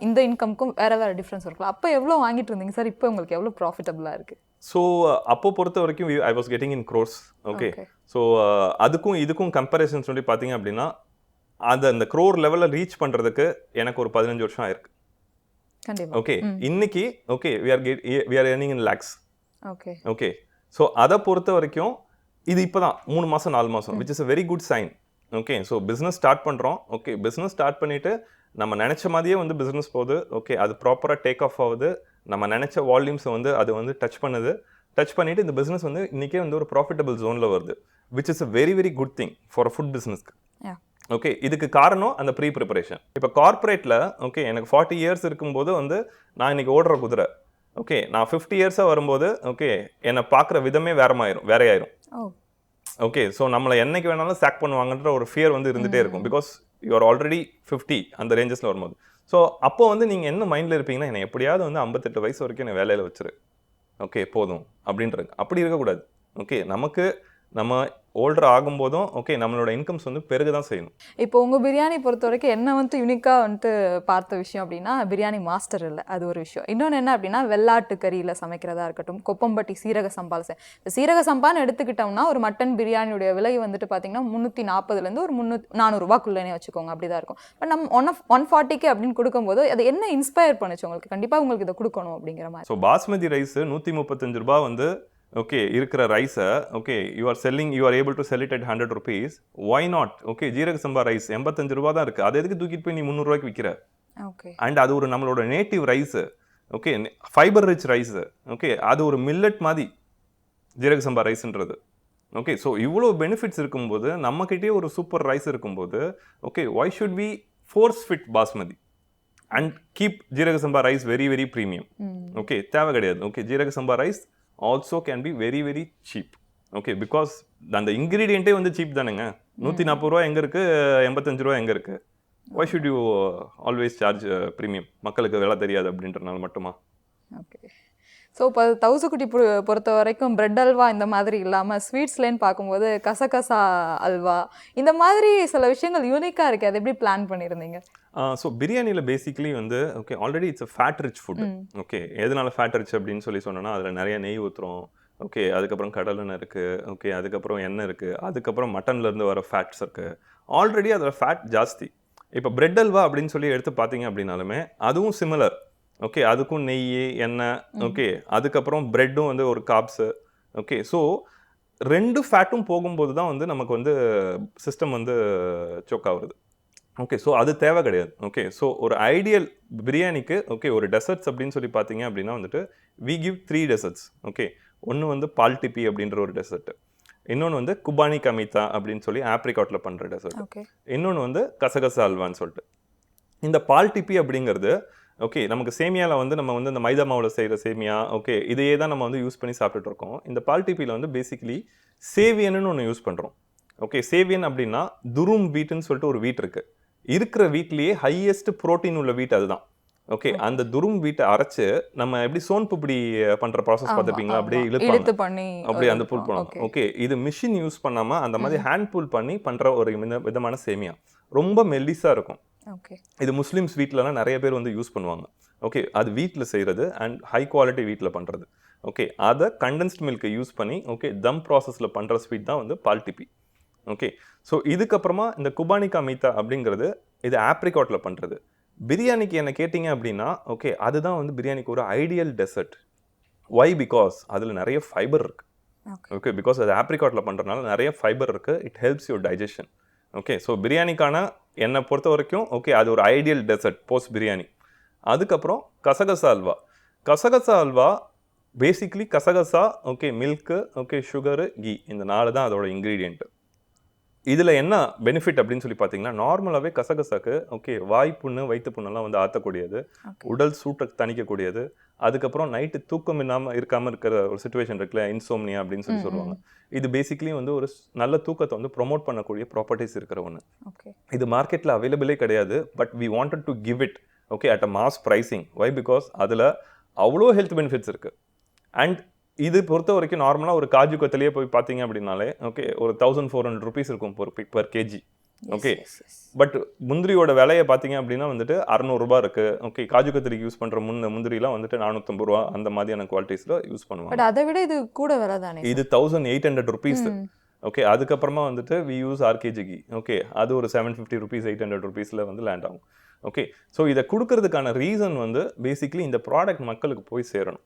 Speaker 1: இந்த இன்கம்க்கும் வேறு டிஃப்ரென்ஸ் இருக்குல்ல. அப்போ எவ்வளோ வாங்கிட்டு இருந்தீங்க சார், இப்போ உங்களுக்கு எவ்வளோ ப்ராஃபிட்டபுளாக இருக்குது?
Speaker 2: ஸோ அப்போ பொறுத்த வரைக்கும் I was getting in crores. Okay, so அதுக்கும் இதுக்கும் கம்பேரிசன் சொல்லி பார்த்தீங்க அப்படின்னா அந்த க்ரோர் லெவலில் ரீச் பண்ணுறதுக்கு எனக்கு ஒரு 15 வருஷம் ஆயிருக்கு.
Speaker 1: கண்டிப்பாக.
Speaker 2: ஓகே, இன்னைக்கு okay we are earning in lakhs.
Speaker 1: Okay
Speaker 2: okay, so அதை பொறுத்த வரைக்கும் இது இப்போ தான் 3 மாதம் 4 மாதம் which is a very good sign. Okay, so business start பண்ணுறோம். ஓகே, பிஸ்னஸ் ஸ்டார்ட் பண்ணிவிட்டு நம்ம நினச்ச மாதிரியே வந்து பிஸ்னஸ் போகுது. ஓகே, அது ப்ராப்பராக டேக் ஆஃப் ஆகுது. நம்ம நினச்ச வால்யூம்ஸை வந்து அது வந்து டச் பண்ணிவிட்டு இந்த பிஸ்னஸ் வந்து இன்றைக்கே வந்து ஒரு ப்ராஃபிட்டபிள் ஜோனில் வருது which is a very very good thing for a food businessக்கு. ஓகே, இதுக்கு காரணம் அந்த ப்ரீ ப்ரிப்பரேஷன். இப்போ கார்ப்பரேட்டில் ஓகே எனக்கு 40 இயர்ஸ் இருக்கும்போது வந்து நான் இன்றைக்கி ஓடுற குதிரை. ஓகே, நான் 50 இயர்ஸாக வரும்போது ஓகே என்னை பார்க்குற விதமே வேறையாயிரும். ஓகே, ஸோ நம்மளை என்னைக்கு வேணாலும் சாக் பண்ணுவாங்கன்ற ஒரு ஃபியர் வந்து இருந்துகிட்டே இருக்கும். பிகாஸ் யூ ஆர் ஆல்ரெடி 50 அந்த ரேஞ்சஸில் வரும்போது. ஸோ அப்போ வந்து நீங்கள் என்ன மைண்டில் இருப்பீங்கன்னா என்னை எப்படியாவது வந்து 58 வயசு வரைக்கும் என்னை வேலையில் வச்சிரு, ஓகே போதும் அப்படின்றது. அப்படி இருக்கக்கூடாது. ஓகே, நம்ம ஓல்டர் ஆகும்போதும் ஓகே நம்மளோட இன்கம்ஸ் வந்து பெருக தான் செய்யணும்.
Speaker 1: இப்போ உங்கள் பிரியாணி பொறுத்த வரைக்கும் என்ன வந்து யூனிக்காக வந்துட்டு பார்த்த விஷயம் அப்படின்னா பிரியாணி மாஸ்டர் இல்லை, அது ஒரு விஷயம். இன்னொன்று என்ன அப்படின்னா வெள்ளாட்டு கறியில் சமைக்கிறதா இருக்கட்டும், கொப்பம்பட்டி சீரக சம்பால் சீரக சம்பான்னு எடுத்துக்கிட்டோம்னா ஒரு மட்டன் பிரியாணியுடைய விலை வந்துட்டு பார்த்தீங்கன்னா 340 ஒரு 400 ரூபாய்க்குள்ளேனே வச்சுக்கோங்க, அப்படி தான் இருக்கும். பட் நம்ம 140 அப்படின்னு கொடுக்கும்போது அது என்ன இன்ஸ்பயர் பண்ணுச்சு உங்களுக்கு, கண்டிப்பாக உங்களுக்கு இதை கொடுக்கணும் அப்படிங்கிற மாதிரி?
Speaker 2: ஸோ பாஸ்மதி ரைஸ் 135 ரூபா வந்து ஓகே இருக்கிற ரைஸை okay you are able to sell it at 100 rupees. Why not? Okay, ஜீரக சம்பா ரைஸ் 85 ரூபா தான் இருக்குது, அது எதுக்கு தூக்கிட்டு போய் நீ 300 ரூபாய்க்கு விற்கிற?
Speaker 1: ஓகே,
Speaker 2: அண்ட் அது ஒரு நம்மளோட native rice. Okay, fibre rich rice. Okay, அது ஒரு மில்லட் மாதிரி ஜீரக சம்பா ரைஸ்ன்றது. ஓகே, ஸோ இவ்வளோ பெனிஃபிட்ஸ் இருக்கும்போது நம்மக்கிட்டே ஒரு சூப்பர் ரைஸ் இருக்கும்போது okay why should we force fit basmati and keep ஜீரக சம்பா rice very very premium? Okay, தேவை கிடையாது. ஓகே, ஜீரக சம்பா rice also can be very very cheap. Okay, because அந்த இன்கிரீடியண்ட்டே வந்து சீப் தானுங்க. 140 ரூபா எங்கே இருக்குது, 85 ரூபா எங்கே இருக்குது? why should you always charge premium? மக்களுக்கு விலை தெரியாது அப்படின்றனால மட்டுமா?
Speaker 1: ஓகே, ஸோ இப்போ தவுசுக்குட்டி பொறுத்த வரைக்கும் பிரெட் அல்வா இந்த மாதிரி இல்லாமல் ஸ்வீட்ஸ்லேன்னு பார்க்கும்போது கசகசா அல்வா இந்த மாதிரி சில விஷயங்கள் யூனிக்காக இருக்குது, அது எப்படி பிளான் பண்ணியிருந்தீங்க?
Speaker 2: ஸோ பிரியாணியில் பேசிக்கலி வந்து okay already it's a fat rich food. Okay, எதனால ஃபேட் ரிச் அப்படின்னு சொன்னோன்னா அதில் நிறைய நெய் ஊற்றுறோம். ஓகே, அதுக்கப்புறம் கடலெண்ணெய் இருக்குது. ஓகே, அதுக்கப்புறம் எண்ணெய் இருக்குது. அதுக்கப்புறம் மட்டன்லேருந்து வர ஃபேட்ஸ் இருக்குது. ஆல்ரெடி அதில் ஃபேட் ஜாஸ்தி. இப்போ பிரெட் அல்வா அப்படின்னு சொல்லி எடுத்து பார்த்தீங்க அப்படின்னாலுமே அதுவும் சிமிலர். ஓகே, அதுக்கும் நெய் எண்ணெய். ஓகே, அதுக்கப்புறம் ப்ரெட்டும் வந்து ஒரு காப்ஸு. ஓகே, ஸோ 2 ஃபேட்டும் போகும்போது தான் வந்து நமக்கு வந்து சிஸ்டம் வந்து சோக் ஆகுது. ஓகே, ஸோ அது தேவை கிடையாது. ஓகே, ஸோ ஒரு ஐடியல் பிரியாணிக்கு ஓகே ஒரு டெசர்ட்ஸ் அப்படின்னு சொல்லி பார்த்தீங்க அப்படின்னா வந்துட்டு வி கிவ் 3 டெசர்ட்ஸ். ஓகே, ஒன்று வந்து பால் டிப்பி அப்படின்ற ஒரு டெசர்ட், இன்னொன்று வந்து குபானி கமிதா அப்படின்னு சொல்லி ஆப்ரிகாட்டில் பண்ணுற டெசர்ட், இன்னொன்று வந்து கசகசா அல்வான்னு சொல்லிட்டு. இந்த பால் டிப்பி அப்படிங்கிறது ஓகே நமக்கு சேமியாவில் வந்து நம்ம வந்து இந்த மைதா மாவில் செய்கிற சேமியா ஓகே இதையே தான் நம்ம வந்து யூஸ் பண்ணி சாப்பிட்டுட்டு இருக்கோம். இந்த பால் டிப்பியில் வந்து பேசிக்கலி சேவியன்னு ஒன்று யூஸ் பண்ணுறோம். ஓகே, சேவியன் அப்படின்னா துரும் வீட்டுன்னு சொல்லிட்டு ஒரு வீட் இருக்குது. இருக்கிற வீட்லேயே ஹையஸ்ட் ப்ரோட்டீன் உள்ள வீட் அதுதான். ஓகே, அந்த துரும் வீட்டை அரைச்சு நம்ம எப்படி சோன் புப்படி பண்ணுற ப்ராசஸ் பார்த்துருப்பீங்களா, அப்படியே இழுத்து பண்ணி அப்படியே அந்த புல் பண்ணுவோம். ஓகே, இது மிஷின் யூஸ் பண்ணாமல் அந்த மாதிரி ஹேண்ட் புல் பண்ணி பண்ணுற ஒரு விதமான சேமியா ரொம்ப மெல்லிஸாக இருக்கும். இது முஸ்லீம்ஸ் வீட்டிலலாம் நிறைய பேர் வந்து யூஸ் பண்ணுவாங்க. ஓகே, அது வீட்டில் செய்கிறது அண்ட் ஹை குவாலிட்டி வீட்டில் பண்ணுறது. ஓகே, அதை கண்டென்ஸ்ட் மில்கை யூஸ் பண்ணி ஓகே தம் ப்ராசஸில் பண்ணுற ஸ்வீட் தான் வந்து பால் டிப்பி. ஓகே. ஸோ இதுக்கப்புறமா இந்த குபானிகா மீத்தா அப்படிங்கிறது இது ஆப்ரிகாட்டில் பண்ணுறது. பிரியாணிக்கு என்ன கேட்டிங்க அப்படின்னா ஓகே அதுதான் வந்து பிரியாணிக்கு ஒரு ஐடியல் டெசர்ட். ஒய்? பிகாஸ் அதில் நிறைய ஃபைபர் இருக்குது. ஓகே, பிகாஸ் அது ஆப்ரிகாட்டில் பண்ணுறதுனால நிறைய ஃபைபர் இருக்குது. It helps your digestion. Okay, so பிரியாணிக்கான என்னை பொறுத்த வரைக்கும் ஓகே அது ஒரு ஐடியல் டெசர்ட் போஸ்ட் பிரியாணி. அதுக்கப்புறம் கசகசா அல்வா. கசகசா அல்வா பேசிக்லி கசகசா, okay milk, okay sugar, ghee, இந்த 4 தான் அதோட இன்க்ரீடியன்ட். இதில் என்ன பெனிஃபிட் அப்படின்னு சொல்லி பார்த்தீங்கன்னா நார்மலாகவே கசகசாக்கு ஓகே வாய் புண்ணு வயிற்று புண்ணெல்லாம் வந்து ஆற்றக்கூடியது, உடல் சூட்டை தணிக்கக்கூடியது, அதுக்கப்புறம் நைட்டு தூக்கம் இருக்காமல் இருக்கிற ஒரு சுச்சுவேஷன் இருக்குல்ல, இன்சோம்னியா அப்படின்னு சொல்லி சொல்லுவாங்க. இது பேசிக்லி வந்து ஒரு நல்ல தூக்கத்தை வந்து ப்ரொமோட் பண்ணக்கூடிய ப்ராப்பர்ட்டிஸ் இருக்கிற ஒன்று. இது மார்க்கெட்டில் அவைலபிளே கிடையாது. But we wanted to give it okay at a mass pricing. Why? Because அதில் அவ்வளோ ஹெல்த் பெனிஃபிட்ஸ் இருக்குது. அண்ட் இது பொறுத்த வரைக்கும் நார்மலாக ஒரு காஜு கத்திலேயே போய் பார்த்தீங்க அப்படின்னாலே ஓகே ஒரு 1400 rupees இருக்கும் பர் கேஜி. ஓகே, பட் முந்திரியோட விலையை பார்த்தீங்க அப்படின்னா வந்துட்டு 600 ரூபாய் இருக்குது. ஓகே, காஜு கத்திரிக்கு யூஸ் பண்ணுற முந்திரிலாம் வந்துட்டு 450 ரூபா அந்த மாதிரியான குவாலிட்டிஸில் யூஸ் பண்ணுவாங்க.
Speaker 1: பட் அதை விட இது கூட விலை தானே?
Speaker 2: இது 1800 rupees. ஓகே, அதுக்கப்புறமா வந்துட்டு வி யூஸ் ஆர்கேஜி. ஓகே, அது ஒரு 750 rupees 800 rupeesல வந்து லேண்ட் ஆகும். ஓகே, ஸோ இதை கொடுக்கறதுக்கான ரீசன் வந்து பேசிக்லி இந்த ப்ராடக்ட் மக்களுக்கு போய் சேரணும்.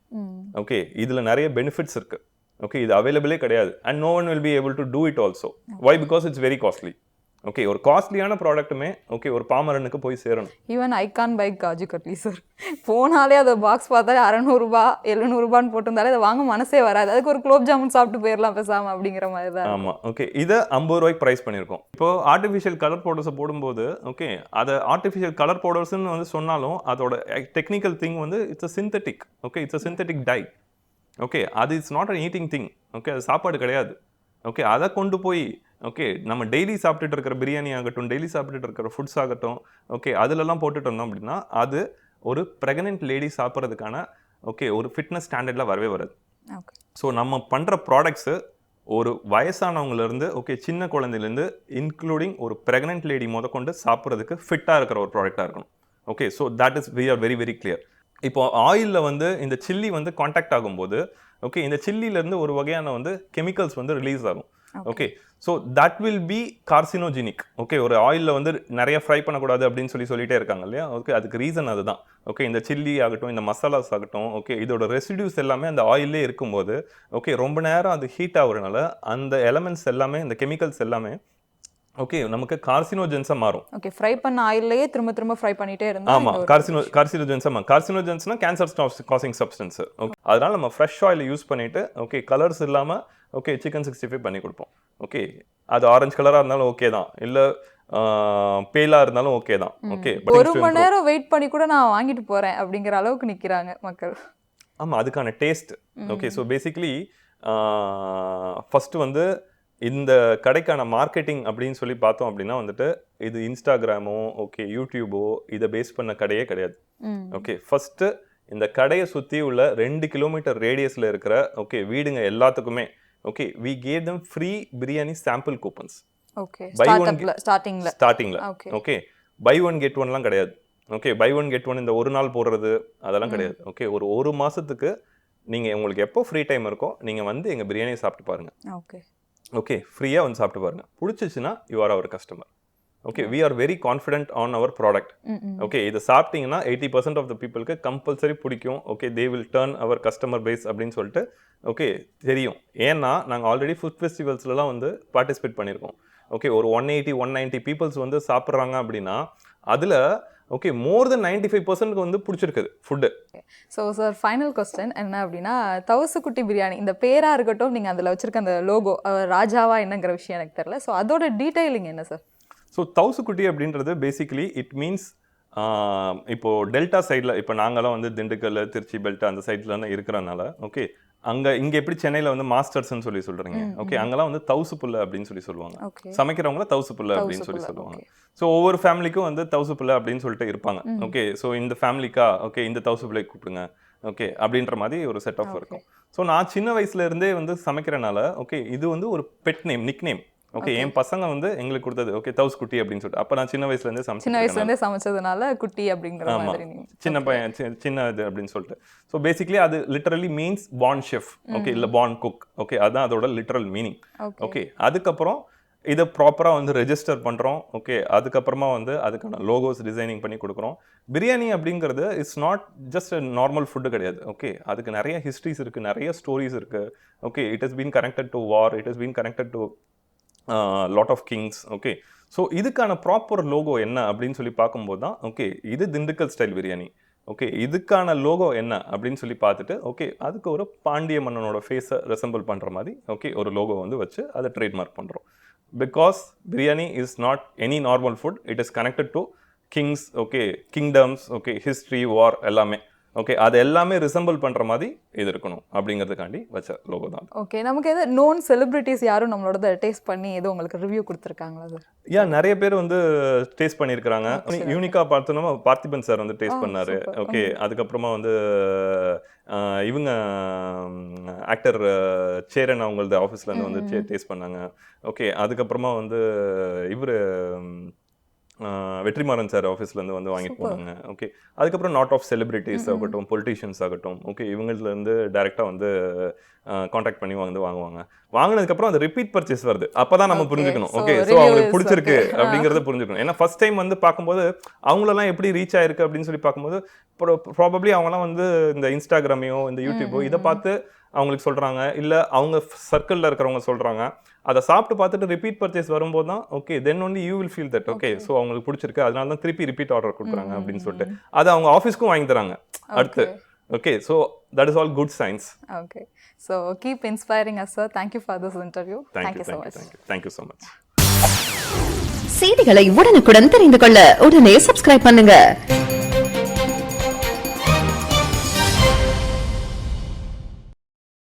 Speaker 2: ஓகே, இதில் நிறைய பெனிஃபிட்ஸ் இருக்கு. ஓகே, இது அவைலபிளே கிடையாது. And no one will be able to do it also. Why? Because it's very costly. Okay, ஒரு காஸ்ட்லியான ப்ராடக்ட்டுமே ஓகே ஒரு பாமரனுக்கு போய் சேரணும்.
Speaker 1: Even I can buy kaju katli sir போனாலே அதை பாக்ஸ் பார்த்தாலே 600 ரூபா 700 ரூபான்னு போட்டிருந்தாலே அதை வாங்க மனசே வராது. அதுக்கு ஒரு குலோப் ஜாமுன் சாப்பிட்டு போயிடலாம் பேசாம அப்படிங்கிற மாதிரி தான்.
Speaker 2: ஆமாம். ஓகே, இதை 50 ரூபாய்க்கு ப்ரைஸ் பண்ணியிருக்கோம். இப்போ ஆர்டிஃபிஷியல் கலர் பவுடர்ஸை போடும்போது ஓகே அதை ஆர்டிஃபிஷியல் கலர் பவுடர்ஸ்ன்னு வந்து சொன்னாலும் அதோட டெக்னிக்கல் திங் வந்து it's a synthetic. Okay, it's a synthetic dye. Okay, அது it's not an eating thing. Okay, அது சாப்பாடு கிடையாது. ஓகே, அதை கொண்டு போய் ஓகே நம்ம டெய்லி சாப்பிட்டுட்டு இருக்கிற பிரியாணி ஆகட்டும், டெய்லி சாப்பிட்டுட்டு இருக்கிற ஃபுட்ஸ் ஆகட்டும், ஓகே அதிலெல்லாம் போட்டுட்டு இருந்தோம் அப்படின்னா அது ஒரு ப்ரெக்னென்ட் லேடி சாப்பிட்றதுக்கான ஓகே ஒரு ஃபிட்னஸ் ஸ்டாண்டர்டில் வரவே வராது. ஸோ நம்ம பண்ணுற ப்ராடக்ட்ஸு ஒரு வயசானவங்கலேருந்து ஓகே சின்ன குழந்தைலேருந்து இன்க்ளூடிங் ஒரு ப்ரெக்னென்ட் லேடி முதற்கொண்டு சாப்பிட்றதுக்கு ஃபிட்டாக இருக்கிற ஒரு ப்ராடக்டாக இருக்கணும். Okay, so that is we are very very clear. இப்போ ஆயிலில் வந்து இந்த சில்லி வந்து காண்டாக்ட் ஆகும்போது ஓகே இந்த சில்லிலேருந்து ஒரு வகையான வந்து கெமிக்கல்ஸ் வந்து ரிலீஸ் ஆகும். Okay, so that will be carcinogenic. Okay, ஒரு ஆயிலில் வந்து நிறைய ஃப்ரை பண்ணக்கூடாது அப்படின்னு சொல்லிட்டே இருக்காங்க இல்லையா? ஓகே, அதுக்கு ரீசன் அதுதான். ஓகே, இந்த சில்லி ஆகட்டும், இந்த மசாலாஸ் ஆகட்டும், ஓகே இதோட ரெசிடியூஸ் எல்லாமே அந்த ஆயிலே இருக்கும்போது ஓகே ரொம்ப நேரம் அது ஹீட் ஆகுறதுனால அந்த எலமெண்ட்ஸ் எல்லாமே இந்த கெமிக்கல்ஸ் எல்லாமே ஓகே நமக்கு கார்சினோஜென்ஸா மாறும்.
Speaker 1: ஓகே, ஃப்ரை பண்ண ஆயிலையே திரும்ப திரும்ப ஃப்ரை பண்ணிட்டே இருந்தா
Speaker 2: ஆமா கார்சினோஜென்ஸா கார்சினோஜென்ஸ்னா கேன்சர் காசிங் சப்ஸ்டன்ஸ். ஓகே, அதனால நம்ம ஃப்ரெஷ் ஆயில் யூஸ் பண்ணிட்டு ஓகே கலர்ஸ் இல்லாம ஓகே சிக்கன் 65 பண்ணி கொடுப்போம். ஓகே, அது ஆரஞ்சு கலரா இருந்தாலும் ஓகே தான், இல்ல பேலா இருந்தாலும் ஓகே தான். ஓகே,
Speaker 1: ஒரு மணி நேரம் வெயிட் பண்ணி கூட நான் வாங்கிட்டு போறேன் அப்படிங்கிற அளவுக்கு நிக்கிறாங்க மக்கள்.
Speaker 2: ஆமா, அதுக்கான taste. Okay, so basically first வந்து இந்த கடைக்கான மார்க்கெட்டிங் அப்படின்னு சொல்லி பார்த்தோம் அப்படின்னா வந்துட்டு இது இன்ஸ்டாகிராமோ ஓகே யூடியூபோ இதை பேஸ் பண்ண கடையே கிடையாது. ஓகே, ஃபர்ஸ்ட் இந்த கடையை சுற்றி உள்ள 2 கிலோமீட்டர் ரேடியஸில் இருக்கிற ஓகே வீடுங்க எல்லாத்துக்குமே okay we gave them free biryani sample coupons.
Speaker 1: Okay, ஸ்டார்டிங்ல
Speaker 2: ஓகே பை ஒன் கெட் ஒன்லாம் கிடையாது. Okay, buy one get one இந்த ஒரு நாள் போடுறது அதெல்லாம் கிடையாது. ஓகே, ஒரு மாசத்துக்கு நீங்கள் உங்களுக்கு எப்போ ஃப்ரீ டைம் இருக்கோ நீங்கள் வந்து எங்கள் பிரியாணியை சாப்பிட்டு பாருங்கள். ஓகே, ஃப்ரீயாக வந்து சாப்பிட்டு பாருங்கள். பிடிச்சிச்சுன்னா you are our customer. Okay, we are very confident on our product. Okay, இதை சாப்பிட்டீங்கன்னா 80% ஆஃப் த பீப்புளுக்கு கம்பல்சரி பிடிக்கும். Okay, they will turn our customer base அப்படின்னு சொல்லிட்டு ஓகே தெரியும். ஏன்னா நாங்கள் ஆல்ரெடி ஃபுட் ஃபெஸ்டிவல்ஸ்லாம் வந்து பார்ட்டிசிபேட் பண்ணியிருக்கோம். ஓகே, ஒரு 180-190 பீப்புள்ஸ் வந்து சாப்பிட்றாங்க அப்படின்னா அதில் ஓகே மோர் தென் 95% வந்து பிடிச்சிருக்குது food.
Speaker 1: So sir final question என்ன அப்படின்னா தவுசுக்குட்டி பிரியாணி இந்த பேராக இருக்கட்டும், நீங்கள் அதில் வச்சுருக்க அந்த லோகோ ராஜாவா என்னங்கிற விஷயம் எனக்கு தெரியல. ஸோ அதோட டீட்டெயிலிங் என்ன சார்?
Speaker 2: ஸோ தவுசுக்குட்டி அப்படின்றது பேசிக்கலி இட் மீன்ஸ் இப்போது டெல்டா சைடில் இப்போ நாங்களாம் வந்து திண்டுக்கல் திருச்சி பெல்ட் அந்த சைட்லலாம் இருக்கிறனால ஓகே இங்கே எப்படி சென்னையில் வந்து மாஸ்டர்ஸ்ன்னு சொல்லி சொல்கிறீங்க. ஓகே, அங்கெல்லாம் வந்து தவுசு புல்லை அப்படின்னு சொல்லி சொல்லுவாங்க. சமைக்கிறவங்கள தவுசு புல்லை அப்படின்னு சொல்லி சொல்லுவாங்க. ஸோ ஒவ்வொரு ஃபேமிலிக்கும் வந்து தவுசு புல்லை அப்படின்னு சொல்லிட்டு இருப்பாங்க. ஓகே, ஸோ இந்த ஃபேமிலிக்கா ஓகே இந்த தவுசு புல்லை கூப்பிடுங்க ஓகே அப்படின்ற மாதிரி ஒரு செட் ஆஃப் இருக்கும். ஸோ நான் சின்ன வயசுல இருந்தே வந்து சமைக்கிறனால ஓகே இது வந்து ஒரு pet name, nickname. Okay, என் பசங்க வந்து எங்களுக்கு கொடுத்தது ஓகே தவுஸ் குட்டி அப்படின்னு சொல்லிட்டு. அப்போ நான் சின்ன வயசுலேருந்தே
Speaker 1: சமைச்சதுனால குட்டி அப்படிங்கிற மாதிரி
Speaker 2: சின்ன பையன் சின்ன இது அப்படின்னு சொல்லிட்டு. ஸோ பேசிக்லி அது literally means born chef. Okay, இல்லை பார்ன் குக். ஓகே, அதுதான் அதோட லிட்டரல் மீனிங். ஓகே, அதுக்கப்புறம் இதை ப்ராப்பராக வந்து ரெஜிஸ்டர் பண்ணுறோம். ஓகே, அதுக்கப்புறமா வந்து அதுக்கான லோகோஸ் டிசைனிங் பண்ணி கொடுக்குறோம். பிரியாணி அப்படிங்கிறது it's not just normal food கிடையாது. ஓகே, அதுக்கு நிறைய ஹிஸ்ட்ரிஸ் இருக்குது, நிறைய ஸ்டோரிஸ் இருக்குது. Okay, it has been connected to war, it has been connected to lot of kings. Okay, so இதுக்கான ப்ராப்பர் லோகோ என்ன அப்படின்னு சொல்லி பார்க்கும்போது தான் ஓகே இது திண்டுக்கல் ஸ்டைல் பிரியாணி. ஓகே, இதுக்கான லோகோ என்ன அப்படின்னு சொல்லி பார்த்துட்டு ஓகே அதுக்கு ஒரு பாண்டிய மன்னனோட ஃபேஸை ரெசம்பிள் பண்ணுற மாதிரி ஓகே ஒரு லோகோ வந்து வச்சு அதை ட்ரேட்மார்க் பண்ணுறோம். Because biryani is not any normal food, it is connected to kings, okay, kingdoms, okay, history, war எல்லாமே. ஓகே, அது எல்லாமே ரிசம்பிள் பண்ணுற மாதிரி இது இருக்கணும் அப்படிங்கிறதுக்காண்டி வச்ச லோகோ தான்.
Speaker 1: ஓகே, நமக்கு எது நோன் செலிபிரிட்டிஸ் யாரும் நம்மளோட டேஸ்ட் பண்ணி எதுவும் உங்களுக்கு ரிவ்யூ கொடுத்துருக்காங்களா சார்?
Speaker 2: நிறைய பேர் வந்து டேஸ்ட் பண்ணியிருக்கிறாங்க. யூனிக்காக பார்த்தோம்னா பார்த்திபன் சார் வந்து டேஸ்ட் பண்ணாரு. ஓகே, அதுக்கப்புறமா வந்து இவங்க ஆக்டர் சேரன் அவங்களது ஆஃபீஸ்லேருந்து வந்து டேஸ்ட் பண்ணாங்க. ஓகே, அதுக்கப்புறமா வந்து இவர் வெற்றிமாறன் சார் ஆஃபீஸ்லேருந்து வந்து வாங்கிட்டு போனாங்க. ஓகே, அதுக்கப்புறம் நாட் ஆஃப் செலிபிரிட்டிஸ் ஆகட்டும், பொலிட்டீஷியன்ஸ் ஆகட்டும், ஓகே, இவங்கள்லேருந்து டைரெக்டாக வந்து காண்டாக்ட் பண்ணி வாங்குவாங்க. வாங்கினதுக்கப்புறம் அது ரிப்பீட் பர்ச்சேஸ் வருது. அப்போ தான் நம்ம புரிஞ்சுக்கணும். ஓகே, ஸோ அவங்களுக்கு பிடிச்சிருக்கு அப்படிங்கிறத புரிஞ்சுக்கணும். ஏன்னா ஃபர்ஸ்ட் டைம் வந்து பார்க்கும்போது அவங்களெல்லாம் எப்படி ரீச் ஆயிருக்கு அப்படின்னு சொல்லி பார்க்கும்போது ப்ராபப்ளி அவங்களாம் வந்து இந்த இன்ஸ்டாகிராமையோ இந்த யூடியூபோ இதை பார்த்து அவங்களுக்கு சொல்கிறாங்க, இல்லை அவங்க சர்க்கிளில் இருக்கிறவங்க சொல்கிறாங்க. அதை சாப்பிட்டு பார்த்துட்டு ரிப்பீட் பர்ச்சேஸ் வரும்போது தான் okay then only you will feel that okay so அவங்களுக்கு பிடிச்சிருக்கு, அதனால தான் திருப்பி ரிப்பீட் ஆர்டர் கொடுக்குறாங்க அப்படின்னு சொல்லிட்டு அதை அவங்க ஆஃபீஸ்க்கும் வாங்கி தராங்க அடுத்து. Okay, so that is all good science.
Speaker 1: Okay, so keep inspiring as sir. Thank you for this interview.
Speaker 2: Thank you so much. Thank you so much.
Speaker 3: செய்திகளை உடனுக்குடன் தெரிந்து கொள்ள உடனே சப்ஸ்கிரைப் பண்ணுங்க.